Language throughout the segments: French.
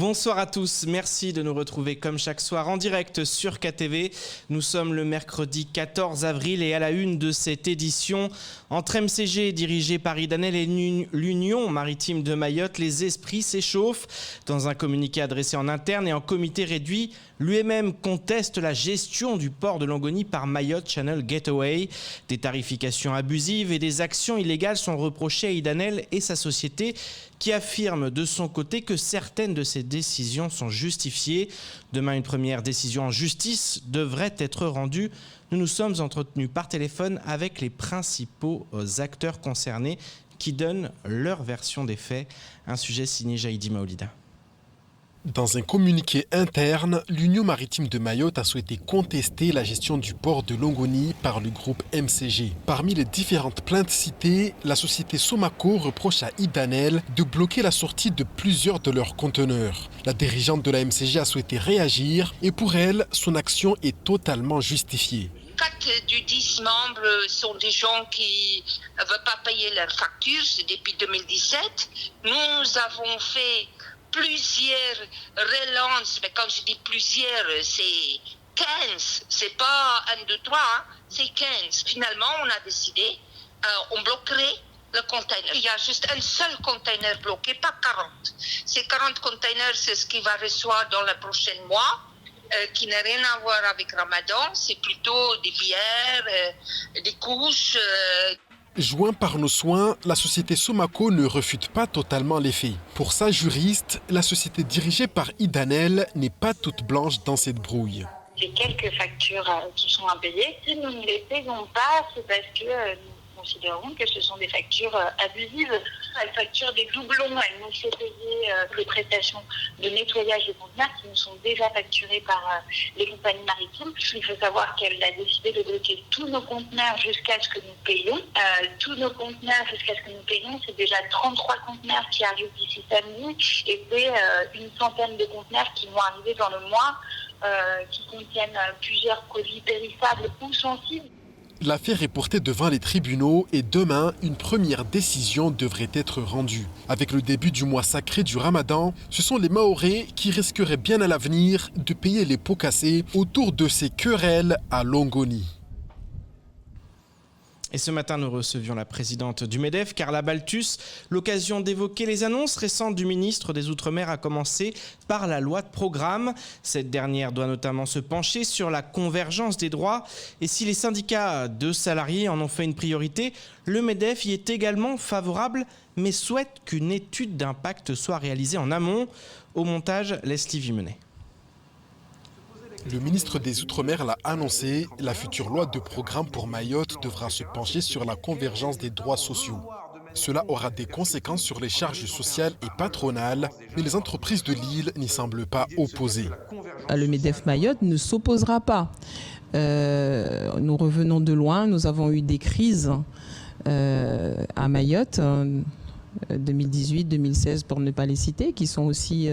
Bonsoir à tous, merci de nous retrouver comme chaque soir en direct sur KTV. Nous sommes le mercredi 14 avril et à la une de cette édition, entre MCG dirigé par Idanel et l'Union maritime de Mayotte, les esprits s'échauffent. Dans un communiqué adressé en interne et en comité réduit, l'UMM conteste la gestion du port de Longoni par Mayotte Channel Gateway. Des tarifications abusives et des actions illégales sont reprochées à Idanel et sa société, qui affirme de son côté que certaines de ces décisions sont justifiées. Demain, une première décision en justice devrait être rendue. Nous nous sommes entretenus par téléphone avec les principaux acteurs concernés qui donnent leur version des faits. Un sujet signé Jaïdi Maolida. Dans un communiqué interne, l'Union maritime de Mayotte a souhaité contester la gestion du port de Longoni par le groupe MCG. Parmi les différentes plaintes citées, la société Somaco reproche à Idanel de bloquer la sortie de plusieurs de leurs conteneurs. La dirigeante de la MCG a souhaité réagir et pour elle, son action est totalement justifiée. 4 du 10 membres sont des gens qui ne veulent pas payer leurs factures, c'est depuis 2017. Nous avons fait plusieurs relances, mais quand je dis plusieurs, c'est 15, c'est pas 1, 2, 3, c'est 15. Finalement, on a décidé, on bloquerait le container. Il y a juste un seul container bloqué, pas 40. Ces 40 containers, c'est ce qu'il va recevoir dans les prochains mois. Qui n'a rien à voir avec Ramadan, c'est plutôt des bières, des couches. Joint par nos soins, la société Somaco ne refute pas totalement les faits. Pour sa juriste, la société dirigée par Idanel n'est pas toute blanche dans cette brouille. J'ai quelques factures qui sont impayées. Si nous ne les payons pas, c'est parce que nous considérons que ce sont des factures abusives. Elles facturent des doublons, elles nous fait payer les prestations de nettoyage de conteneurs qui nous sont déjà facturées par les compagnies maritimes. Il faut savoir qu'elle a décidé de bloquer tous nos conteneurs jusqu'à ce que nous payions. Tous nos conteneurs jusqu'à ce que nous payions, c'est déjà 33 conteneurs qui arrivent d'ici samedi et c'est une centaine de conteneurs qui vont arriver dans le mois qui contiennent plusieurs produits périssables ou sensibles. L'affaire est portée devant les tribunaux et demain, une première décision devrait être rendue. Avec le début du mois sacré du Ramadan, ce sont les Mahorais qui risqueraient bien à l'avenir de payer les pots cassés autour de ces querelles à Longoni. Et ce matin, nous recevions la présidente du MEDEF, Carla Baltus. L'occasion d'évoquer les annonces récentes du ministre des Outre-mer a commencé par la loi de programme. Cette dernière doit notamment se pencher sur la convergence des droits. Et si les syndicats de salariés en ont fait une priorité, le MEDEF y est également favorable, mais souhaite qu'une étude d'impact soit réalisée en amont. Au montage, Leslie Vimenet. Le ministre des Outre-mer l'a annoncé, la future loi de programme pour Mayotte devra se pencher sur la convergence des droits sociaux. Cela aura des conséquences sur les charges sociales et patronales, mais les entreprises de l'île n'y semblent pas opposées. Le MEDEF Mayotte ne s'opposera pas. Nous revenons de loin, nous avons eu des crises à Mayotte. 2018, 2016 pour ne pas les citer, qui sont aussi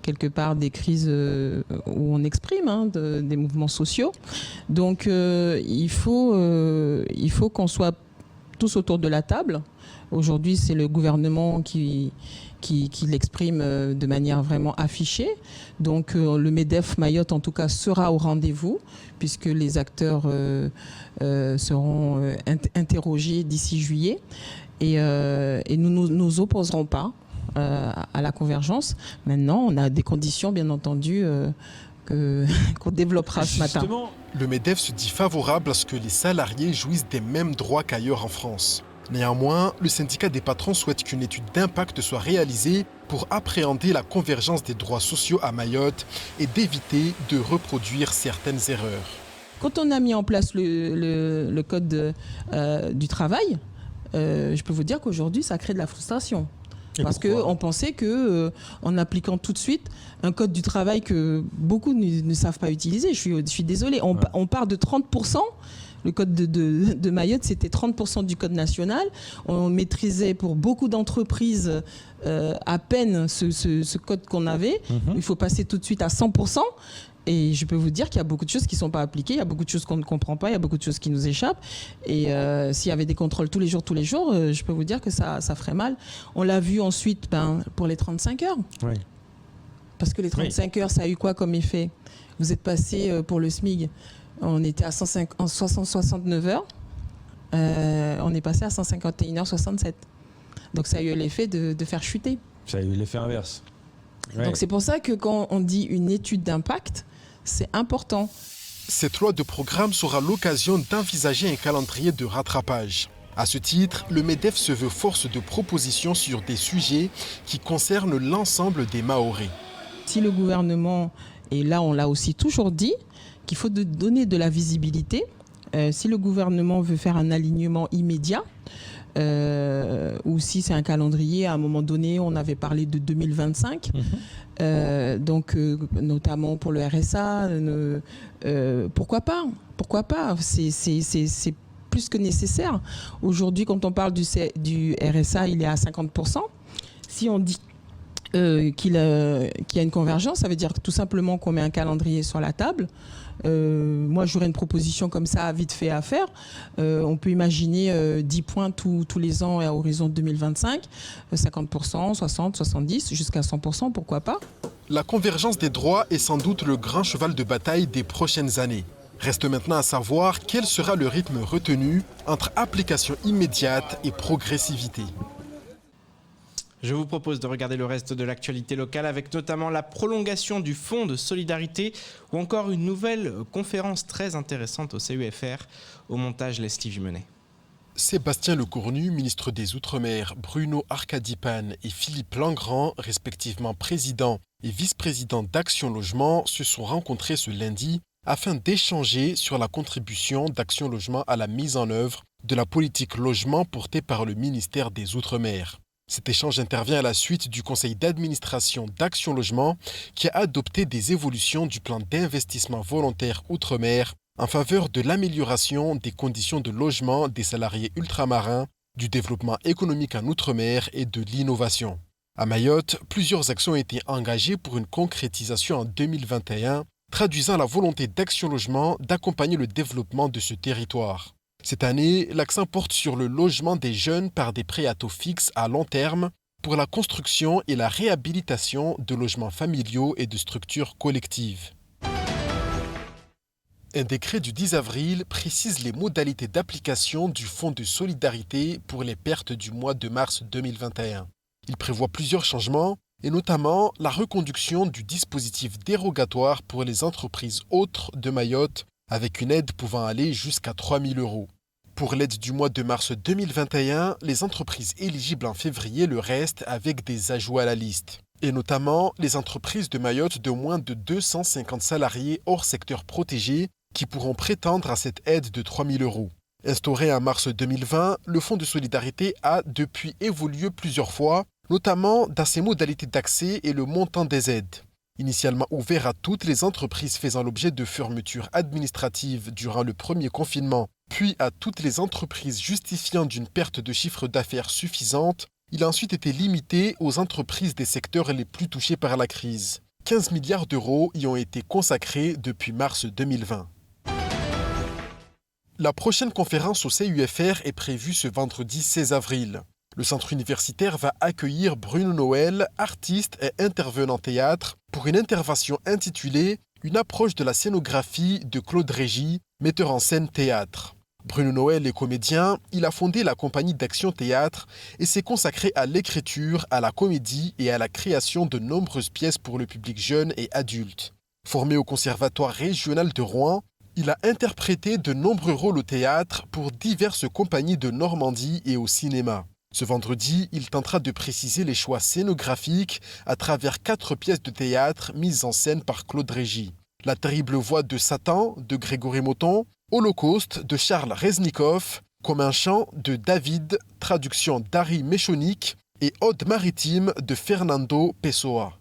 quelque part des crises où on exprime des mouvements sociaux. Donc il faut qu'on soit tous autour de la table. Aujourd'hui, c'est le gouvernement qui l'exprime de manière vraiment affichée. Donc le MEDEF Mayotte, en tout cas, sera au rendez-vous, puisque les acteurs seront interrogés d'ici juillet. Et nous ne nous opposerons pas à la convergence. Maintenant, on a des conditions, bien entendu, qu'on développera ce matin. Le MEDEF se dit favorable à ce que les salariés jouissent des mêmes droits qu'ailleurs en France. Néanmoins, le syndicat des patrons souhaite qu'une étude d'impact soit réalisée pour appréhender la convergence des droits sociaux à Mayotte et d'éviter de reproduire certaines erreurs. Quand on a mis en place le code du travail, je peux vous dire qu'aujourd'hui, ça crée de la frustration. Parce qu'on pensait qu'en appliquant tout de suite un code du travail que beaucoup ne savent pas utiliser, je suis désolée, on part de 30%. Le code de Mayotte, c'était 30% du code national. On maîtrisait pour beaucoup d'entreprises à peine ce code qu'on avait. Il faut passer tout de suite à 100%. Et je peux vous dire qu'il y a beaucoup de choses qui ne sont pas appliquées, il y a beaucoup de choses qu'on ne comprend pas, il y a beaucoup de choses qui nous échappent. Et s'il y avait des contrôles tous les jours, je peux vous dire que ça ferait mal. On l'a vu ensuite pour les 35 heures. Oui. Parce que les 35 heures, ça a eu quoi comme effet? Vous êtes passé pour le SMIC, on était à 69 heures, on est passé à 151h67. Donc ça a eu l'effet de faire chuter. Ça a eu l'effet inverse. Ouais. Donc c'est pour ça que quand on dit une étude d'impact, c'est important. Cette loi de programme sera l'occasion d'envisager un calendrier de rattrapage. À ce titre, le MEDEF se veut force de proposition sur des sujets qui concernent l'ensemble des Mahorais. Si le gouvernement, et là on l'a aussi toujours dit, qu'il faut donner de la visibilité, si le gouvernement veut faire un alignement immédiat, ou si c'est un calendrier, à un moment donné, on avait parlé de 2025, donc notamment pour le RSA, pourquoi pas? C'est plus que nécessaire. Aujourd'hui, quand on parle du RSA, il est à 50%. Si on dit qu'il y a une convergence, ça veut dire tout simplement qu'on met un calendrier sur la table. Moi, j'aurais une proposition comme ça, vite fait à faire. On peut imaginer 10 points tous les ans à horizon 2025, 50%, 60, 70, jusqu'à 100%, pourquoi pas? La convergence des droits est sans doute le grand cheval de bataille des prochaines années. Reste maintenant à savoir quel sera le rythme retenu entre application immédiate et progressivité. Je vous propose de regarder le reste de l'actualité locale avec notamment la prolongation du fonds de solidarité ou encore une nouvelle conférence très intéressante au CUFR. Au montage, Leslie Vimenet. Sébastien Lecornu, ministre des Outre-mer, Bruno Arcadipan et Philippe Langrand, respectivement président et vice-président d'Action Logement, se sont rencontrés ce lundi afin d'échanger sur la contribution d'Action Logement à la mise en œuvre de la politique logement portée par le ministère des Outre-mer. Cet échange intervient à la suite du conseil d'administration d'Action Logement qui a adopté des évolutions du plan d'investissement volontaire Outre-mer en faveur de l'amélioration des conditions de logement des salariés ultramarins, du développement économique en Outre-mer et de l'innovation. À Mayotte, plusieurs actions ont été engagées pour une concrétisation en 2021, traduisant la volonté d'Action Logement d'accompagner le développement de ce territoire. Cette année, l'accent porte sur le logement des jeunes par des prêts à taux fixes à long terme pour la construction et la réhabilitation de logements familiaux et de structures collectives. Un décret du 10 avril précise les modalités d'application du Fonds de solidarité pour les pertes du mois de mars 2021. Il prévoit plusieurs changements, et notamment la reconduction du dispositif dérogatoire pour les entreprises autres de Mayotte, avec une aide pouvant aller jusqu'à 3 000 €. Pour l'aide du mois de mars 2021, les entreprises éligibles en février le restent avec des ajouts à la liste. Et notamment les entreprises de Mayotte de moins de 250 salariés hors secteur protégé qui pourront prétendre à cette aide de 3 000 €. Instauré en mars 2020, le Fonds de solidarité a depuis évolué plusieurs fois, notamment dans ses modalités d'accès et le montant des aides. Initialement ouvert à toutes les entreprises faisant l'objet de fermetures administratives durant le premier confinement, puis à toutes les entreprises justifiant d'une perte de chiffre d'affaires suffisante, il a ensuite été limité aux entreprises des secteurs les plus touchés par la crise. 15 milliards d'euros y ont été consacrés depuis mars 2020. La prochaine conférence au CUFR est prévue ce vendredi 16 avril. Le centre universitaire va accueillir Bruno Noël, artiste et intervenant théâtre, pour une intervention intitulée « Une approche de la scénographie » de Claude Régis, metteur en scène théâtre. Bruno Noël est comédien, il a fondé la compagnie d'Action Théâtre et s'est consacré à l'écriture, à la comédie et à la création de nombreuses pièces pour le public jeune et adulte. Formé au Conservatoire régional de Rouen, il a interprété de nombreux rôles au théâtre pour diverses compagnies de Normandie et au cinéma. Ce vendredi, il tentera de préciser les choix scénographiques à travers 4 pièces de théâtre mises en scène par Claude Régis. La terrible voix de Satan de Grégory Moton, Holocauste de Charles Reznikov, Comme un chant de David, traduction d'Harry Méchonic et Ode maritime de Fernando Pessoa.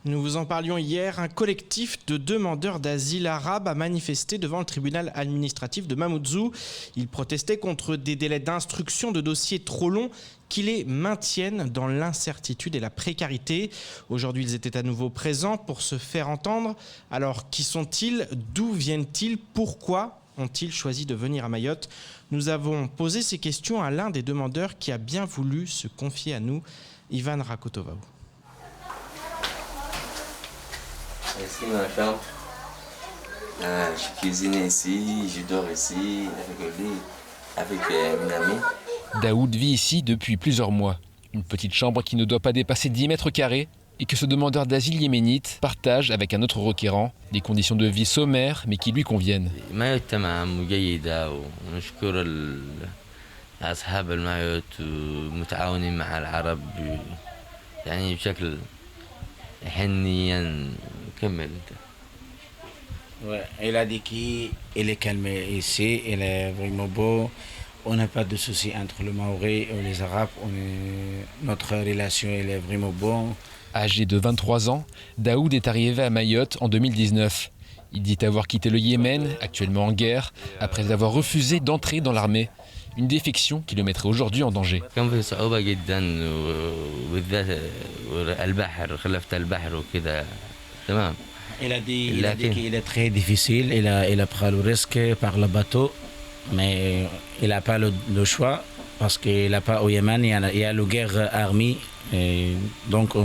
Nous vous en parlions hier, un collectif de demandeurs d'asile arabes a manifesté devant le tribunal administratif de Mamoudzou. Ils protestaient contre des délais d'instruction de dossiers trop longs qui les maintiennent dans l'incertitude et la précarité. Aujourd'hui, ils étaient à nouveau présents pour se faire entendre. Alors, qui sont-ils? D'où viennent-ils? Pourquoi ont-ils choisi de venir à Mayotte? Nous avons posé ces questions à l'un des demandeurs qui a bien voulu se confier à nous, Ivan Rakotovaou. Ici, ma chambre. Je cuisine ici, je dors ici, avec une amie. Daoud vit ici depuis plusieurs mois. Une petite chambre qui ne doit pas dépasser 10 mètres carrés et que ce demandeur d'asile yéménite partage avec un autre requérant. Des conditions de vie sommaires mais qui lui conviennent. Ouais, il a dit qu'il est calme ici, il est vraiment beau. On n'a pas de soucis entre le Maori et les Arabes. Notre relation elle est vraiment bonne. Âgé de 23 ans, Daoud est arrivé à Mayotte en 2019. Il dit avoir quitté le Yémen, actuellement en guerre, après avoir refusé d'entrer dans l'armée. Une défection qui le mettrait aujourd'hui en danger. Il a dit qu'il est très difficile, il a pris le risque par le bateau, mais il n'a pas le choix parce qu'il n'a pas au Yémen, il y a la guerre armée. Et donc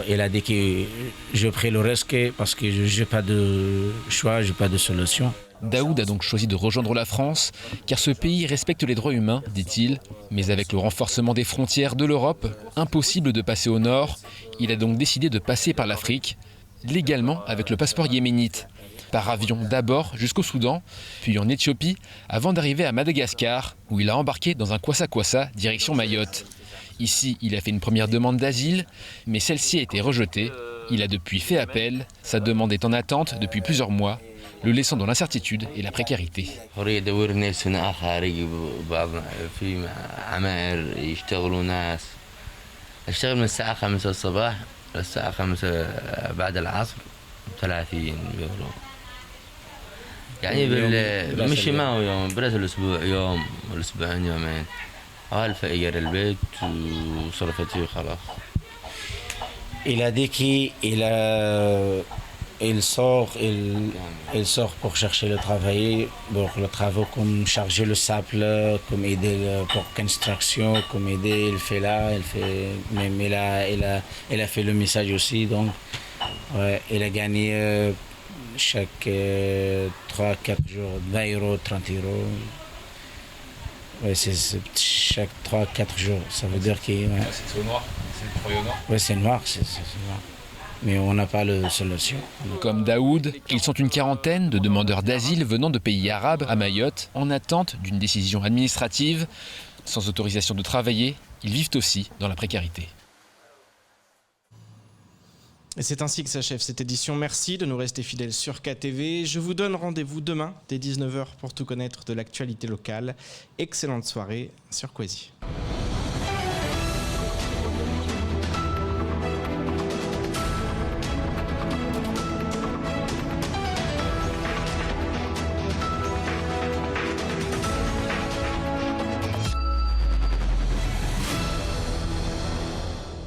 il a dit que je prends le risque parce que je n'ai pas de choix, je n'ai pas de solution. Daoud a donc choisi de rejoindre la France, car ce pays respecte les droits humains, dit-il. Mais avec le renforcement des frontières de l'Europe, impossible de passer au nord, il a donc décidé de passer par l'Afrique, légalement avec le passeport yéménite. Par avion d'abord jusqu'au Soudan, puis en Éthiopie, avant d'arriver à Madagascar, où il a embarqué dans un kwassa-kwassa direction Mayotte. Ici, il a fait une première demande d'asile, mais celle-ci a été rejetée. Il a depuis fait appel, sa demande est en attente depuis plusieurs mois, le laissant dans l'incertitude et la précarité. يعني مشي معه يوم برات الاسبوع يوم والاسبوعين يومين عارف اجر البيت وصرفت فيه خلاص. Il a dit qu'il sort pour chercher le travail, pour le travail comme charger le sable, comme aider pour construction, comme aider, il fait là, même il a fait le message aussi, donc ouais, il a gagné chaque 3-4 jours 20 €, 30 €. Ouais, c'est chaque 3-4 jours, ça veut dire que... Ouais. C'est au noir, c'est travail au noir. Oui, c'est noir, c'est noir. Mais on n'a pas de solution. Comme Daoud, ils sont une quarantaine de demandeurs d'asile venant de pays arabes à Mayotte, en attente d'une décision administrative. Sans autorisation de travailler, ils vivent aussi dans la précarité. Et c'est ainsi que s'achève cette édition. Merci de nous rester fidèles sur KTV. Je vous donne rendez-vous demain dès 19h pour tout connaître de l'actualité locale. Excellente soirée sur Kwasi.